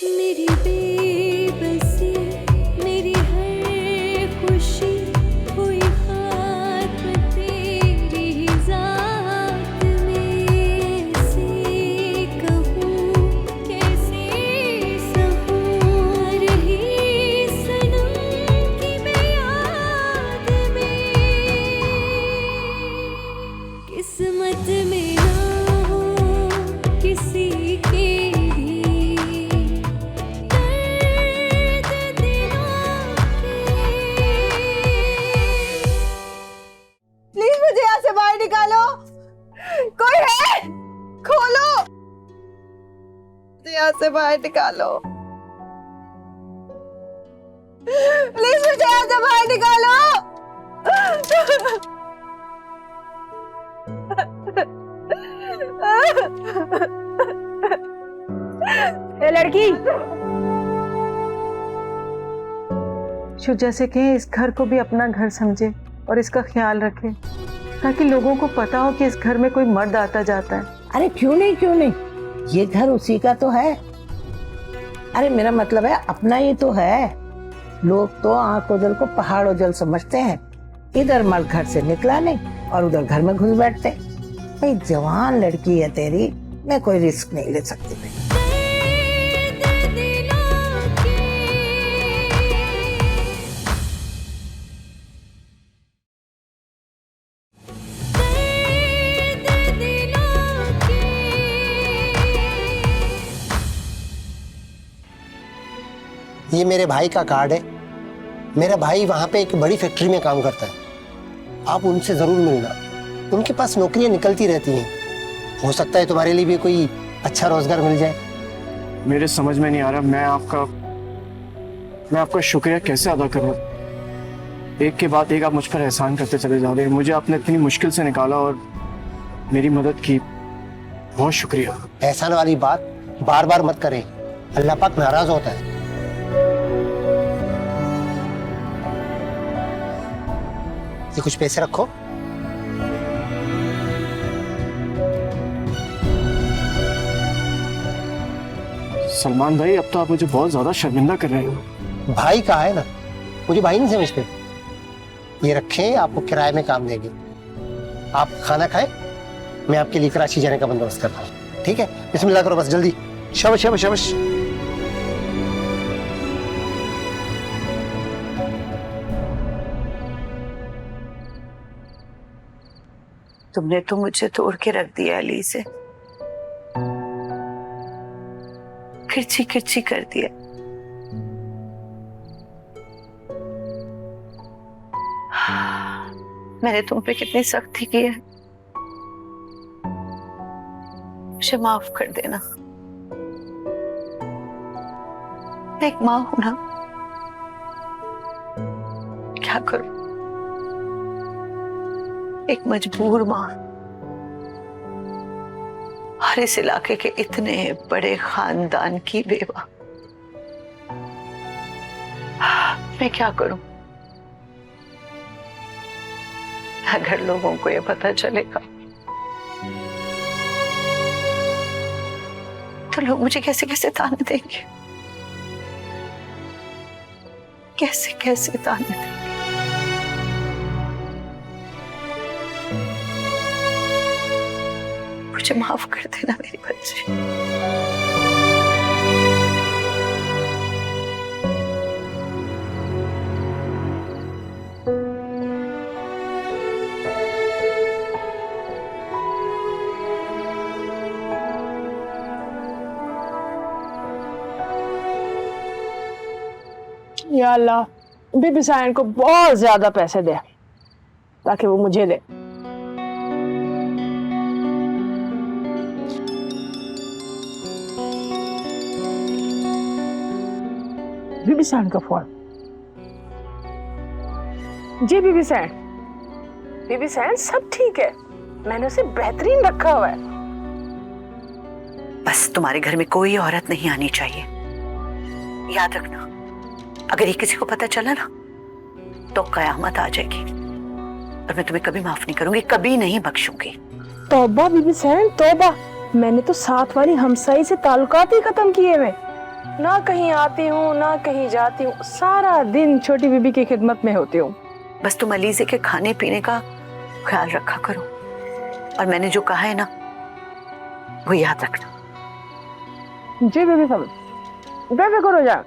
मेरी बेबसी, मेरी हर खुशी हुई खात्म तेरी ही ज़ात में। से कहूँ कैसे सहूँ रही सनम की मैं याद में। किस्मत में ना हो किसी के भी दर्द दिलों के। प्लीज मुझे यहाँ से बाहर निकालो, कोई है? खोलो, मुझे यहाँ से बाहर निकालो, प्लीज मुझे यहाँ से बाहर निकालो। ए लड़की, शुभ जैसे कहें इस घर को भी अपना घर समझे और इसका ख्याल रखे, ताकि लोगों को पता हो कि इस घर में कोई मर्द आता जाता है। अरे क्यों नहीं, ये घर उसी का तो है। अरे मेरा मतलब है अपना ही तो है। लोग तो आंख ओझल को पहाड़ ओझल समझते हैं। इधर मर्द घर से निकला नहीं और उधर घर में घुस बैठते। भाई जवान लड़की है तेरी, मैं कोई रिस्क नहीं ले सकती भाई। दर्द दिलों के। दर्द दिलों के। ये मेरे भाई का कार्ड है। मेरा भाई वहाँ पे एक बड़ी फैक्ट्री में काम करता है। आप उनसे जरूर मिलना, उनके पास नौकरियां निकलती रहती हैं। हो सकता है तुम्हारे लिए भी कोई अच्छा रोजगार मिल जाए। मेरे समझ में नहीं आ रहा मैं आपका शुक्रिया कैसे अदा करूं। एक के बाद एक आप मुझ पर एहसान करते चले जा रहे हैं। मुझे आपने इतनी मुश्किल से निकाला और मेरी मदद की, बहुत शुक्रिया। एहसान वाली बात बार बार मत करें, अल्लाह पाक नाराज होता है। ये कुछ पैसे रखो। सलमान भाई, अब तो आप मुझे बहुत ज्यादा शर्मिंदा कर रहे हो। भाई कहा है ना, मुझे भाई नहीं समझते। ये रखें, आपको किराए में काम देंगे। आप खाना खाएं, मैं आपके लिए कराची जाने का बंदोबस्त करता हूँ। ठीक है, बिस्मिल्लाह करो बस जल्दी। शाबाश शाबाश शाबाश। तुमने तो मुझे तोड़ के रख दिया अली से, किरची किरची कर दिया। मैंने तुम पे कितनी सख्ती की है, मुझे माफ कर देना। मैं एक माँ हूं ना, क्या करूं, एक मजबूर माँ। और इस इलाके के इतने बड़े खानदान की बेवा, मैं क्या करूं? अगर लोगों को ये पता चलेगा तो लोग मुझे कैसे कैसे ताने देंगे, कैसे कैसे ताने देंगे। मुझे माफ कर देना मेरी बच्ची। या अल्लाह, बीबी सायन को बहुत ज्यादा पैसे दे ताकि वो मुझे दे। बीबी सायन का फोन। जी बीबी सायन, बीबी सायन सब ठीक है, मैंने उसे बेहतरीन रखा हुआ है। बस तुम्हारे घर में कोई औरत नहीं आनी चाहिए, याद रखना। अगर ये किसी को पता चला ना तो कयामत आ जाएगी और मैं तुम्हें कभी माफ नहीं करूंगी, कभी नहीं बख्शूंगी। तौबा बीबी सायन तौबा, मैंने तो साथ वाली हमसाई से ताल्लुकात ही खत्म किए हुए। ना कहीं आती हूँ ना कहीं जाती हूँ, सारा दिन छोटी बीबी की खिदमत में होती हूँ। बस तुम अलीज़े के खाने पीने का ख्याल रखा करो, और मैंने जो कहा है ना वो याद रखना। जी बीबी साहब, बेफिक्र हो जा,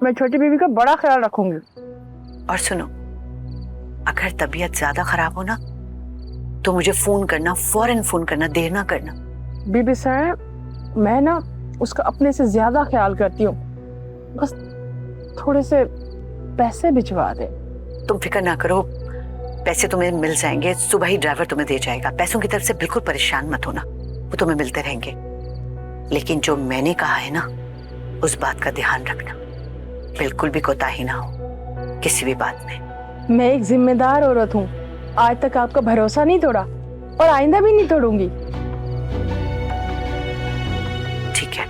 मैं छोटी बीबी का बड़ा ख्याल रखूंगी। और सुनो, अगर तबीयत ज्यादा खराब हो ना तो मुझे फोन करना, फौरन फोन करना, देर ना करना। बीबी साहब, मैं ना उसका अपने से ज्यादा ख्याल करती हूँ, बस थोड़े से पैसे भिजवा दे। तुम फिक्र ना करो, पैसे तुम्हें मिल जाएंगे, सुबह ही ड्राइवर तुम्हें दे जाएगा। पैसों की तरफ से बिल्कुल परेशान मत होना, वो तुम्हें मिलते रहेंगे। लेकिन जो मैंने कहा है ना उस बात का ध्यान रखना, बिल्कुल भी कोताही ना हो किसी भी बात में। मैं एक जिम्मेदार औरत हूँ, आज तक आपका भरोसा नहीं तोड़ा और आइंदा भी नहीं तोड़ूंगी। ठीक है,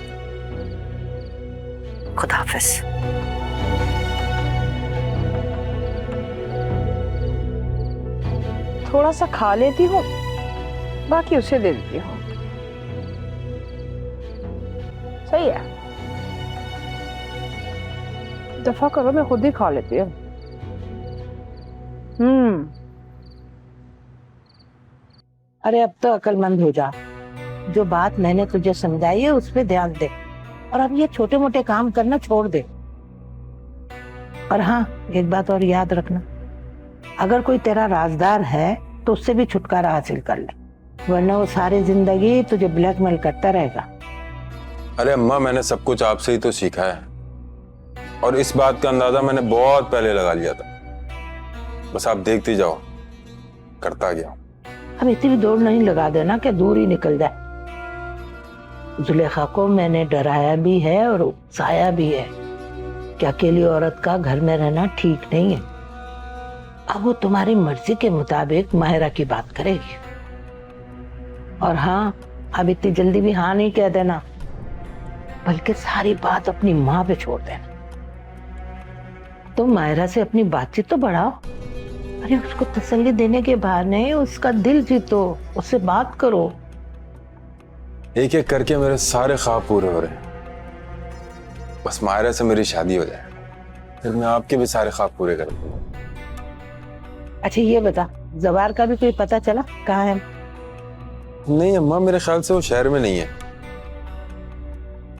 खुदा हाफिज। थोड़ा सा खा लेती हूँ, बाकी उसे दे देती हूँ। सही है, दफा करो, मैं खुद ही खा लेती हूँ। अरे अब तो अक्लमंद हो जा, जो बात मैंने तुझे समझाई है उस पे ध्यान दे, और अब ये छोटे मोटे काम करना छोड़ दे। और हाँ, एक बात और याद रखना, अगर कोई तेरा राजदार है तो उससे भी छुटकारा हासिल कर ले, वरना वो सारी जिंदगी तुझे ब्लैकमेल करता रहेगा। अरे अम्मा, मैंने सब कुछ आपसे ही तो सीखा है, और इस बात का अंदाजा मैंने बहुत पहले लगा लिया था। बस आप देखती जाओ, करता गया। अब इतनी भी दौड़ नहीं लगा देना कि दूर ही निकल जाए। जुलेखा को मैंने डराया भी है और उकसाया भी है कि अकेली औरत का घर में रहना ठीक नहीं है। अब वो तुम्हारी मर्जी के मुताबिक माहिरा की बात करेगी। और हाँ, अब इतनी जल्दी भी हाँ नहीं कह देना, बल्कि सारी बात अपनी माँ पे छोड़ देना। तुम माहिरा से अपनी बातचीत तो बढ़ाओ। अरे उसको तसल्ली देने के बहाने उसका दिल जीतो, उससे बात करो। एक एक करके मेरे सारे ख्वाब पूरे हो रहे हैं। बस मायरा से मेरी शादी हो जाए, फिर मैं आपके भी सारे ख्वाब पूरे कर दूंगा। अच्छा ये बता, जवार का भी कोई पता चला कहाँ है? नहीं अम्मा, मेरे ख्याल से वो शहर में नहीं है।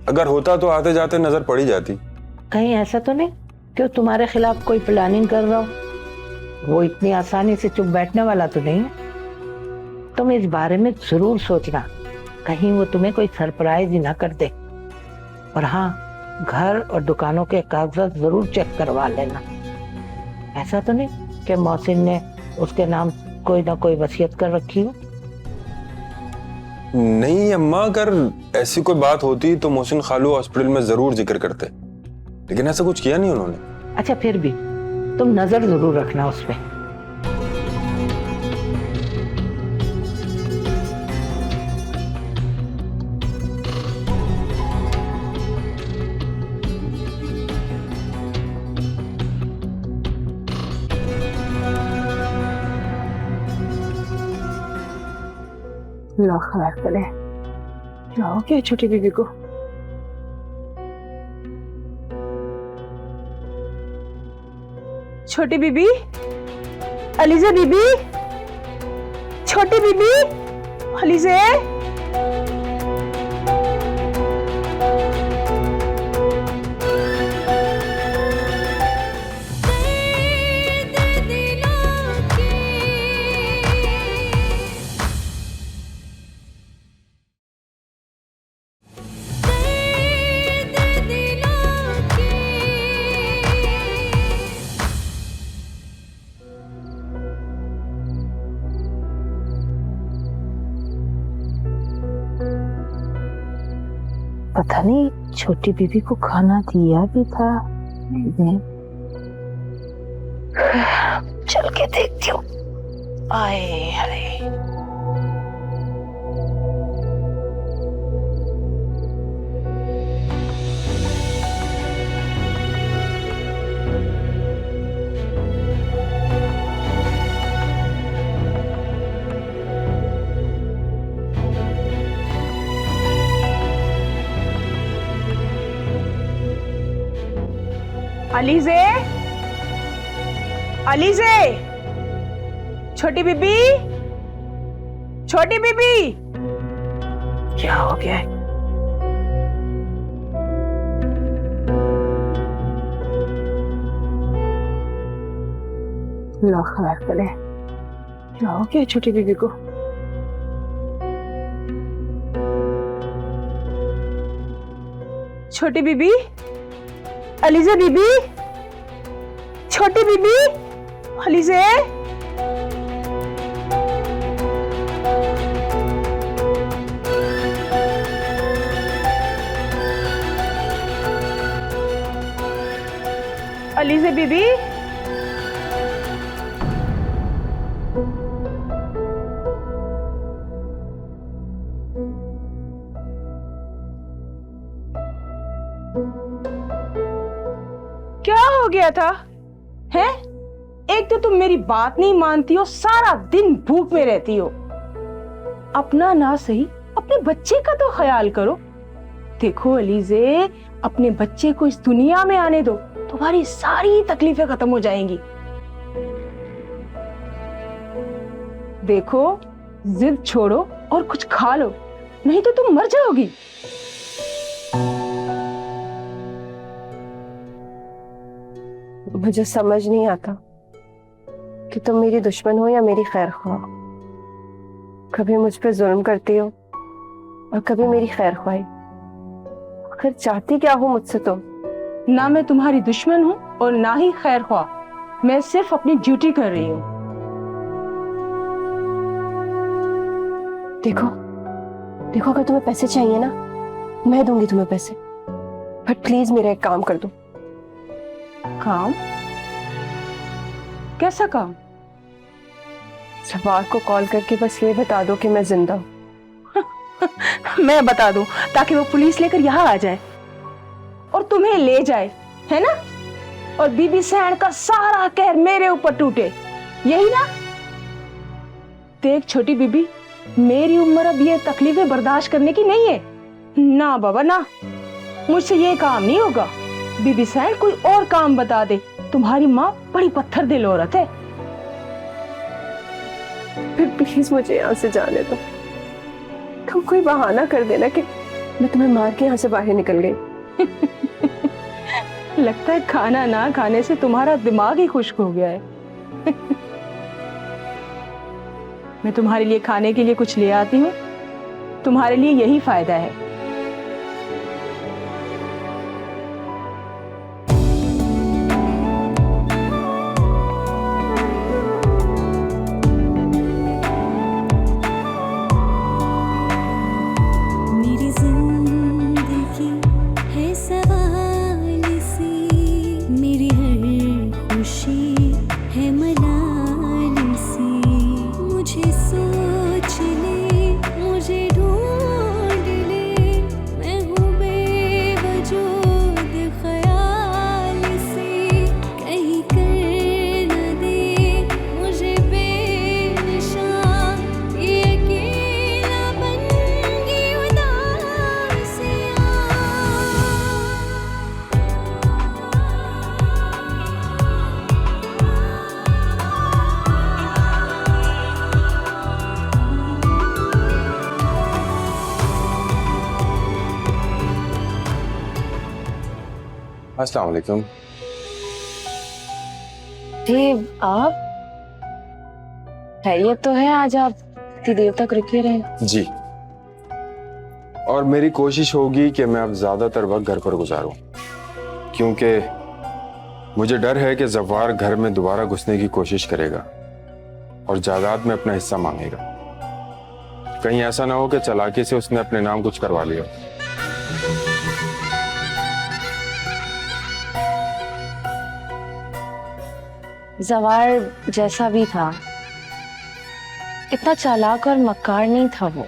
अगर होता तो आते जाते नजर पड़ ही जाती। कहीं ऐसा तो नहीं कि वो तुम्हारे खिलाफ कोई प्लानिंग कर रहा हो? वो इतनी आसानी से चुप बैठने वाला तो नहीं है। तुम इस बारे में जरूर सोचना, कहीं वो तुम्हें कोई सरप्राइज ही ना कर दे। और हाँ, घर और दुकानों के कागजात जरूर चेक करवा लेना। ऐसा तो नहीं कि मोहसिन ने उसके नाम कोई ना कोई वसीयत कर रखी हो? नहीं अम्मा, अगर ऐसी कोई बात होती तो मोहसिन खालू हॉस्पिटल में जरूर जिक्र करते, लेकिन ऐसा कुछ किया नहीं उन्होंने। अच्छा फिर भी तुम नजर जरूर रखना उस पे। अल्लाह खैर करे। क्या हो गया छोटी बीबी को? छोटी बीबी, अलीज़े बीबी, छोटी बीबी, अलीज़े। पता नहीं छोटी बीबी को खाना दिया भी था। चल के देखती हूँ। आए हाय, अलीजे, अलीजे, छोटी बीबी, छोटी बीबी, क्या हो गया है? अल्लाह खैर करे। क्या हो गया छोटी बीबी को? छोटी बीबी, अलीजे बीबी, छोटी बीबी, अलीजे, अलीजे बीबी, क्या हो गया था? हैं? एक तो तुम मेरी बात नहीं मानती हो, सारा दिन भूख में रहती हो। अपना ना सही अपने बच्चे का तो ख्याल करो। देखो अलीजे, अपने बच्चे को इस दुनिया में आने दो, तुम्हारी सारी तकलीफें खत्म हो जाएंगी। देखो, जिद छोड़ो और कुछ खा लो, नहीं तो तुम मर जाओगी। मुझे समझ नहीं आता कि तुम मेरी दुश्मन हो या मेरी खैर ख्वाह। कभी मुझ पे जुल्म करती हो और कभी मेरी खैर ख्वाही। आखिर चाहती क्या हो मुझसे तुम? ना मैं तुम्हारी दुश्मन हूं और ना ही खैर ख्वाह। मैं सिर्फ अपनी ड्यूटी कर रही हूं। देखो देखो, अगर तुम्हें पैसे चाहिए ना, मैं दूंगी तुम्हें पैसे, बट प्लीज मेरा एक काम कर दो। काम? कैसा काम? जवार को कॉल करके बस ये बता दो कि मैं जिंदा हूं। मैं बता दूं ताकि वो पुलिस लेकर यहाँ आ जाए और तुम्हें ले जाए, है ना? और बीबी सैन का सारा कहर मेरे ऊपर टूटे, यही ना? देख छोटी बीबी, मेरी उम्र अब ये तकलीफें बर्दाश्त करने की नहीं है। ना बाबा ना, मुझसे ये काम नहीं होगा। बीबी सैन कोई और काम बता दे। तुम्हारी माँ बड़ी पत्थर दिल औरत है। फिर प्लीज मुझे यहाँ से जाने दो। तुम कोई बहाना कर देना कि मैं तुम्हें मार के यहाँ से बाहर निकल गई। लगता है खाना ना खाने से तुम्हारा दिमाग ही खुश्क हो गया है। मैं तुम्हारे लिए खाने के लिए कुछ ले आती हूँ, तुम्हारे लिए यही फायदा है। मेरी जिंदगी है सवाल सी, मेरी हर खुशी है मलाल सी। मुझे सोच ले, मुझे ढूंढ ले, मैं हूँ बेवजूद ख्याल से। कहीं कर न दे मुझे बेनिशान, ये अकेलापन की अस्सलाम वालेकुम। आप खैरियत तो है? आज आप इतनी देर तक रुके रहे। जी, और मेरी कोशिश होगी कि मैं अब ज्यादातर वक्त घर पर गुजारूं, क्योंकि मुझे डर है कि जवार घर में दोबारा घुसने की कोशिश करेगा और जायदाद में अपना हिस्सा मांगेगा। कहीं ऐसा ना हो कि चालाकी से उसने अपने नाम कुछ करवा लिया। जवार जैसा भी था, इतना चालाक और मक्कार नहीं था वो।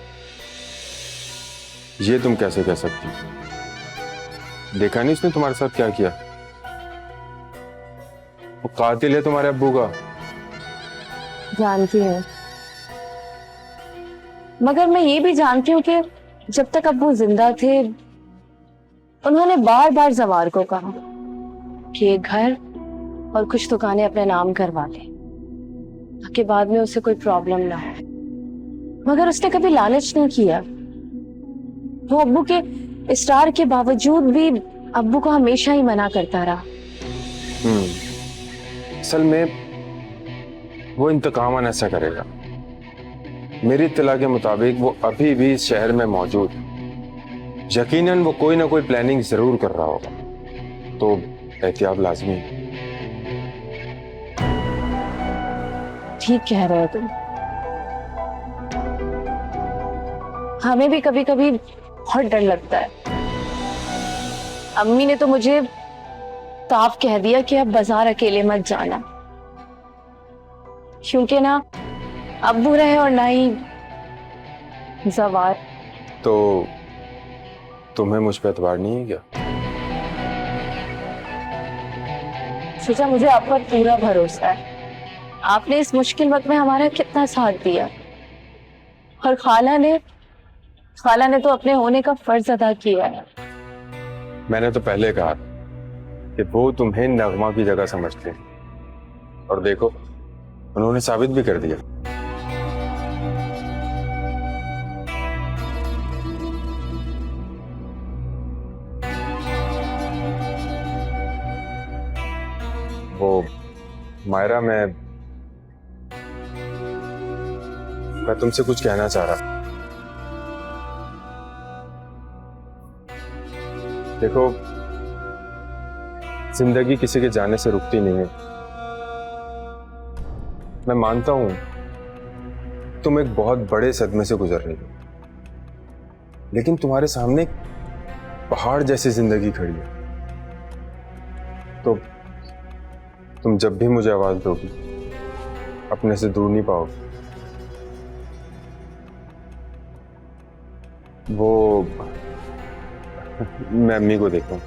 ये तुम कैसे कह सकती हो? देखा नहीं उसने तुम्हारे साथ क्या किया? वो कातिल है तुम्हारे अब्बू का। जानती हूँ, मगर मैं ये भी जानती हूँ कि जब तक अब्बू जिंदा थे, उन्होंने बार बार जवार को कहा कि ये घर और कुछ दुकानें अपने नाम करवा ले ताकि बाद में उसे कोई प्रॉब्लम ना हो। मगर उसने कभी लालच नहीं किया। वो अब्बू के इस्रार के बावजूद भी अब्बू को हमेशा ही मना करता रहा। असल में वो इंतकाम ऐसा करेगा। मेरी इत्तला के मुताबिक वो अभी भी इस शहर में मौजूद है। यकीनन वो कोई ना कोई प्लानिंग जरूर कर रहा होगा, तो एहतियात लाजमी है। ठीक कह रहे हो तुम। हमें भी कभी कभी बहुत डर लगता है। अम्मी ने तो मुझे साफ कह दिया कि अब बाजार अकेले मत जाना, क्योंकि ना अब्बू रहे और ना ही जवार। तो तुम्हें मुझ पे एतबार नहीं है क्या? सोचा, मुझे आप पर पूरा भरोसा है। आपने इस मुश्किल वक्त में हमारा कितना साथ दिया, और खाला ने तो अपने होने का फर्ज अदा किया है। मैंने तो पहले कहा कि वो तुम्हें नगमा की जगह समझते हैं, और देखो उन्होंने साबित भी कर दिया। वो मायरा, मैं तुमसे कुछ कहना चाह रहा। देखो, जिंदगी किसी के जाने से रुकती नहीं है। मैं मानता हूं तुम एक बहुत बड़े सदमे से गुजर रही हो, लेकिन तुम्हारे सामने पहाड़ जैसी जिंदगी खड़ी है। तो तुम जब भी मुझे आवाज दोगी, अपने से दूर नहीं पाओगे। वो मैं अम्मी को देखता हूं।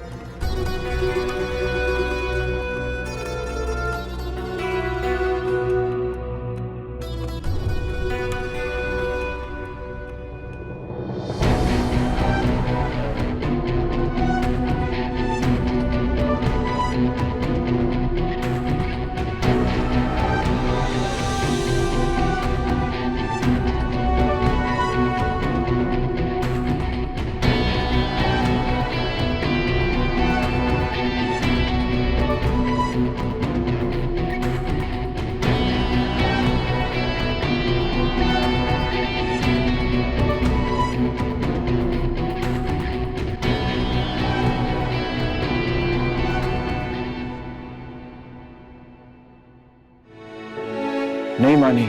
नहीं मानी,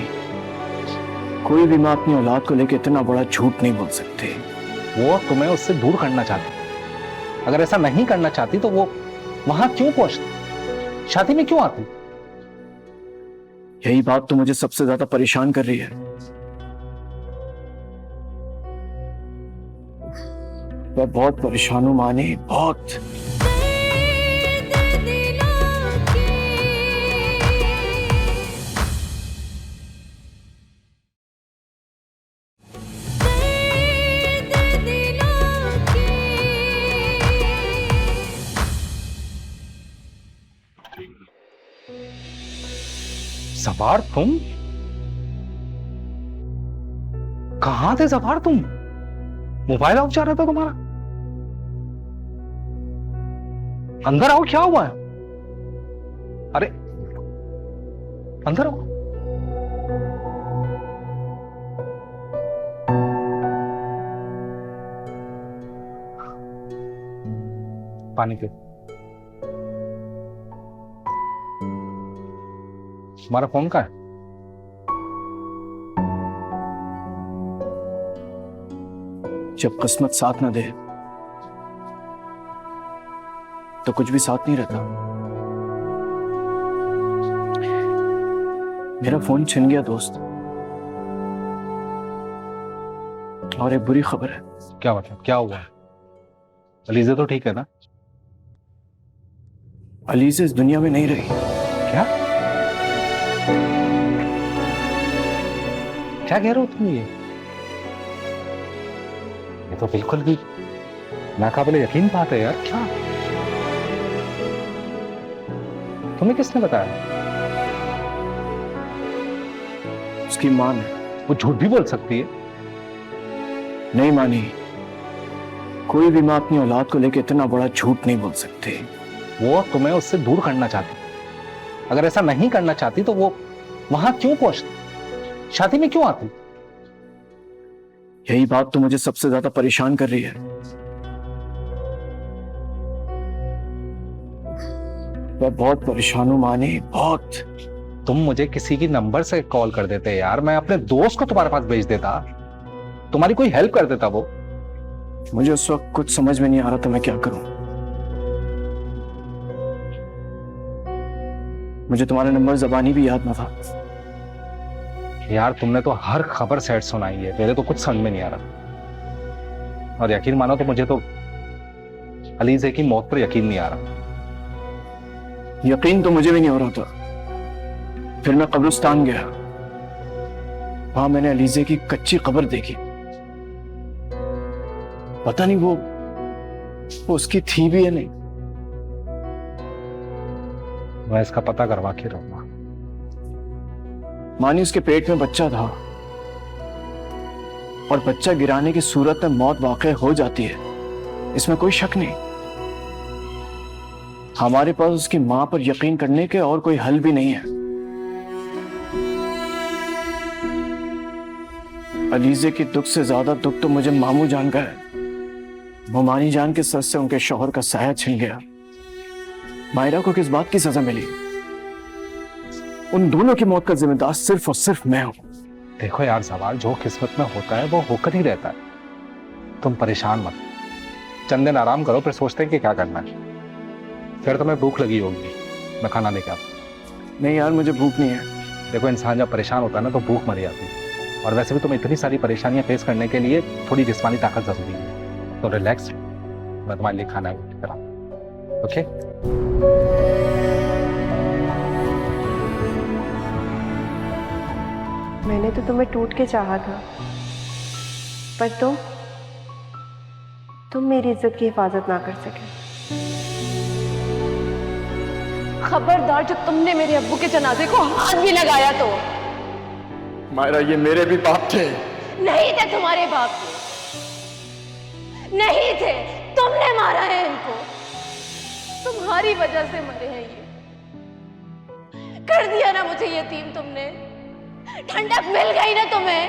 कोई भी माँ अपनी औलाद को लेकर इतना बड़ा झूठ नहीं बोल सकती। वो तुम्हें उससे दूर करना चाहती। अगर ऐसा नहीं करना चाहती तो वो वहां क्यों पहुंचती, शादी में क्यों आती? यही बात तो मुझे सबसे ज्यादा परेशान कर रही है। मैं बहुत परेशान हूं मानी, बहुत। जफार, तुम कहां थे? जफार, तुम मोबाइल ऑफ जा रहा था तुम्हारा। अंदर आओ, क्या हुआ है? अरे अंदर आओ। पानी पियो। तुम्हारा फोन का है? जब किस्मत साथ ना दे तो कुछ भी साथ नहीं रहता। मेरा फोन छिन गया दोस्त, और एक बुरी खबर है। क्या मतलब, क्या हुआ है? अलीज़ा तो ठीक है ना? अलीज़ा इस दुनिया में नहीं रही। क्या क्या कह रहे हो तुम? ये तो बिल्कुल भी नाकाबिले यकीन बात है यार। क्या तुम्हें किसने बताया? उसकी माँ ने। वो झूठ भी बोल सकती है। नहीं मानी, कोई भी माँ अपनी औलाद को लेकर इतना बड़ा झूठ नहीं बोल सकती। वो तुम्हें उससे दूर करना चाहती। अगर ऐसा नहीं करना चाहती तो वो वहां क्यों पहुंचती? शादी में क्यों आती? यही बात तो मुझे सबसे ज्यादा परेशान कर रही है। मैं बहुत परेशान हूं मानी, बहुत। तुम मुझे किसी की नंबर से कॉल कर देते यार, मैं अपने दोस्त को तुम्हारे पास भेज देता, तुम्हारी कोई हेल्प कर देता। वो मुझे उस वक्त कुछ समझ में नहीं आ रहा था मैं क्या करूं। मुझे तुम्हारा नंबर ज़बानी भी याद ना था। यार तुमने तो हर खबर सेट सुनाई है, मेरे तो कुछ समझ में नहीं आ रहा। और यकीन मानो तो मुझे तो अलीज़े की मौत पर यकीन नहीं आ रहा। यकीन तो मुझे भी नहीं हो रहा था। फिर मैं कब्रिस्तान गया, वहां मैंने अलीज़े की कच्ची कब्र देखी। पता नहीं वो उसकी थी भी या नहीं। मैं इसका पता करवा के रहूंगा। मानी उसके पेट में बच्चा था और बच्चा गिराने की सूरत में मौत वाक़ई हो जाती है, इसमें कोई शक नहीं। हमारे पास उसकी मां पर यकीन करने के और कोई हल भी नहीं है। अलीज़े की दुख से ज्यादा दुख तो मुझे मामू जान का है। मोमानी जान के सर से उनके शौहर का साया छिन गया। मायरा को किस बात की सजा मिली? उन दोनों की मौत का जिम्मेदार सिर्फ और सिर्फ मैं हूं। देखो यार सवाल जो किस्मत में होता है वो होकर ही रहता है। तुम परेशान मत, चंद दिन आराम करो, फिर सोचते हैं कि क्या करना है। फिर तुम्हें भूख लगी होगी, मैं खाना लेके आता। नहीं यार मुझे भूख नहीं है। देखो इंसान जब परेशान होता है ना तो भूख मर जाती है। और वैसे भी तुम्हें इतनी सारी परेशानियां फेस करने के लिए थोड़ी जिस्मानी ताकत जरूरी है। तो रिलैक्स, मैं तुम्हारे लिए खाना करा। ओके? मैंने तो तुम्हें टूट के चाहा था, पर तुम मेरी इज्जत की हिफाजत ना कर सके। खबरदार, जो तुमने मेरे अब्बू के जनाजे को हाथ भी लगाया तो। मायरा ये मेरे भी बाप थे। नहीं थे तुम्हारे बाप थे, नहीं थे। तुमने मारा है इनको, तुम्हारी वजह से मरे हैं ये। कर दिया ना मुझे यतीम तुमने, ठंडक मिल गई ना तुम्हें।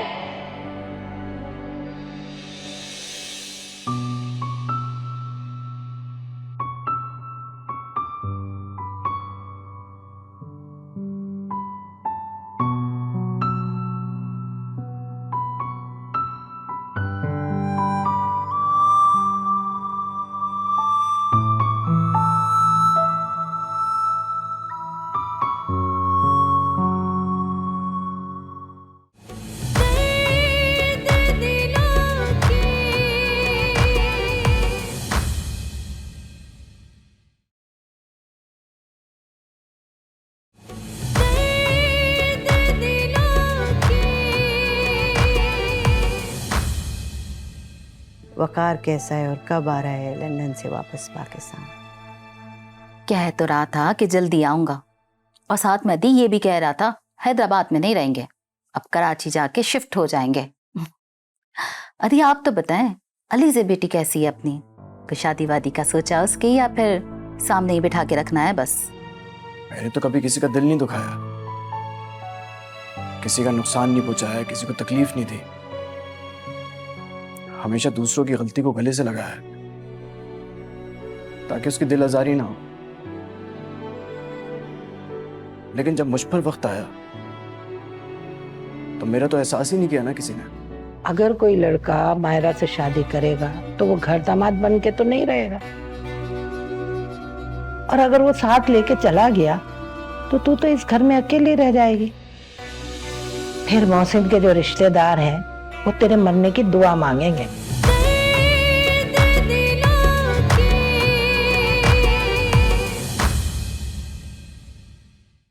वकार कैसा है और कब आ रहा है लंदन से वापस पाकिस्तान? कह तो रहा था कि जल्दी आऊंगा, और साथ में अदी ये भी कह रहा था हैदराबाद में नहीं रहेंगे, अब कराची जाके शिफ्ट हो जाएंगे। अदी आप तो बताएं, अलीज़े बेटी कैसी है अपनी? कोई शादी वादी का सोचा उसकी, या फिर सामने ही बिठा के रखना है बस? मैंने तो कभी किसी का दिल नहीं दुखाया, किसी का नुकसान नहीं पहुंचाया, किसी को तकलीफ नहीं दी। हमेशा दूसरों की गलती को गले से लगाया ताकि उसकी दिल आजारी ना हो। लेकिन जब मुझ पर वक्त आया तो मेरा तो एहसास ही नहीं किया ना किसी ने। अगर कोई लड़का मायरा से शादी करेगा तो वो घर दामाद बन के तो नहीं रहेगा, और अगर वो साथ लेके चला गया तो तू तो इस घर में अकेली रह जाएगी। फिर मोहसिन के जो रिश्तेदार हैं वो तेरे मरने की दुआ मांगेंगे।